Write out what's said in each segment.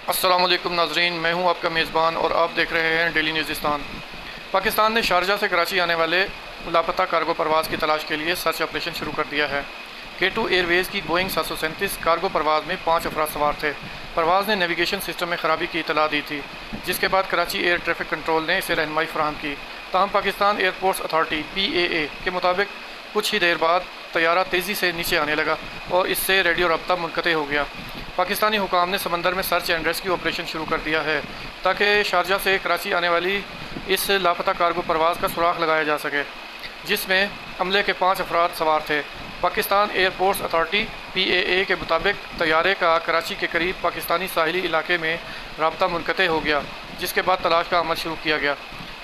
السلام علیکم ناظرین، میں ہوں آپ کا میزبان اور آپ دیکھ رہے ہیں ڈیلی نیوزستان۔ پاکستان نے شارجہ سے کراچی آنے والے لاپتہ کارگو پرواز کی تلاش کے لیے سرچ آپریشن شروع کر دیا ہے۔ K2 ایئر ویز کی بوئنگ 737 کارگو پرواز میں 5 افراد سوار تھے۔ پرواز نے نیویگیشن سسٹم میں خرابی کی اطلاع دی تھی، جس کے بعد کراچی ایئر ٹریفک کنٹرول نے اسے رہنمائی فراہم کی۔ تاہم پاکستان ایئرپورٹس اتھارٹی (PAA) کے مطابق کچھ ہی دیر بعد طیارہ تیزی سے نیچے آنے لگا اور اس سے ریڈیو رابطہ منقطع ہو گیا۔ پاکستانی حکام نے سمندر میں سرچ اینڈ ریسکیو آپریشن شروع کر دیا ہے تاکہ شارجہ سے کراچی آنے والی اس لاپتہ کارگو پرواز کا سراغ لگایا جا سکے، جس میں عملے کے 5 افراد سوار تھے۔ پاکستان ایئرپورٹس اتھارٹی (PAA) کے مطابق طیارے کا کراچی کے قریب پاکستانی ساحلی علاقے میں رابطہ منقطع ہو گیا، جس کے بعد تلاش کا عمل شروع کیا گیا۔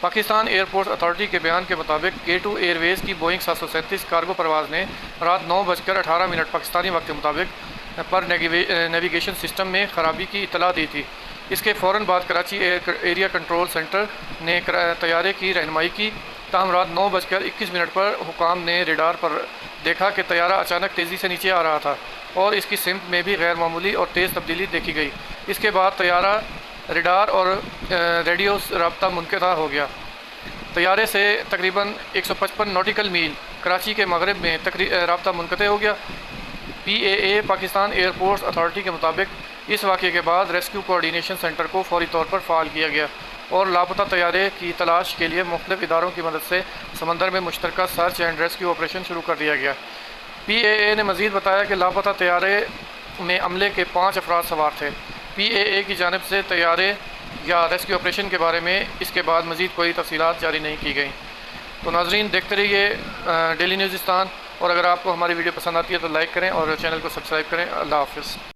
پاکستان ایئرپورٹس اتھارٹی کے بیان کے مطابق K2 ایئر ویز کی بوئنگ 737 کارگو پرواز نے رات 9:18 پاکستانی وقت کے مطابق پر نیویگیشن سسٹم میں خرابی کی اطلاع دی تھی۔ اس کے فوراً بعد کراچی ایریا کنٹرول سینٹر نے طیارے کی رہنمائی کی، تاہم رات 9:21 پر حکام نے ریڈار پر دیکھا کہ طیارہ اچانک تیزی سے نیچے آ رہا تھا اور اس کی سمت میں بھی غیر معمولی اور تیز تبدیلی دیکھی گئی۔ اس کے بعد طیارہ ریڈار اور ریڈیو رابطہ منقطع ہو گیا۔ طیارے سے تقریباً 155 نوٹیکل میل کراچی کے مغرب میں رابطہ منقطع ہو گیا۔ PAA پاکستان ایئرپورٹس اتھارٹی کے مطابق اس واقعے کے بعد ریسکیو کوآرڈینیشن سینٹر کو فوری طور پر فعال کیا گیا اور لاپتہ طیارے کی تلاش کے لیے مختلف اداروں کی مدد سے سمندر میں مشترکہ سرچ اینڈ ریسکیو آپریشن شروع کر دیا گیا۔ PAA نے مزید بتایا کہ لاپتہ طیارے میں عملے کے 5 افراد سوار تھے۔ PAA کی جانب سے طیارے یا ریسکیو آپریشن کے بارے میں اس کے بعد مزید کوئی تفصیلات جاری نہیں کی گئیں۔ تو ناظرین، دیکھتے رہیے ڈیلی نیوزستان، اور اگر آپ کو ہماری ویڈیو پسند آتی ہے تو لائک کریں اور چینل کو سبسکرائب کریں۔ اللہ حافظ۔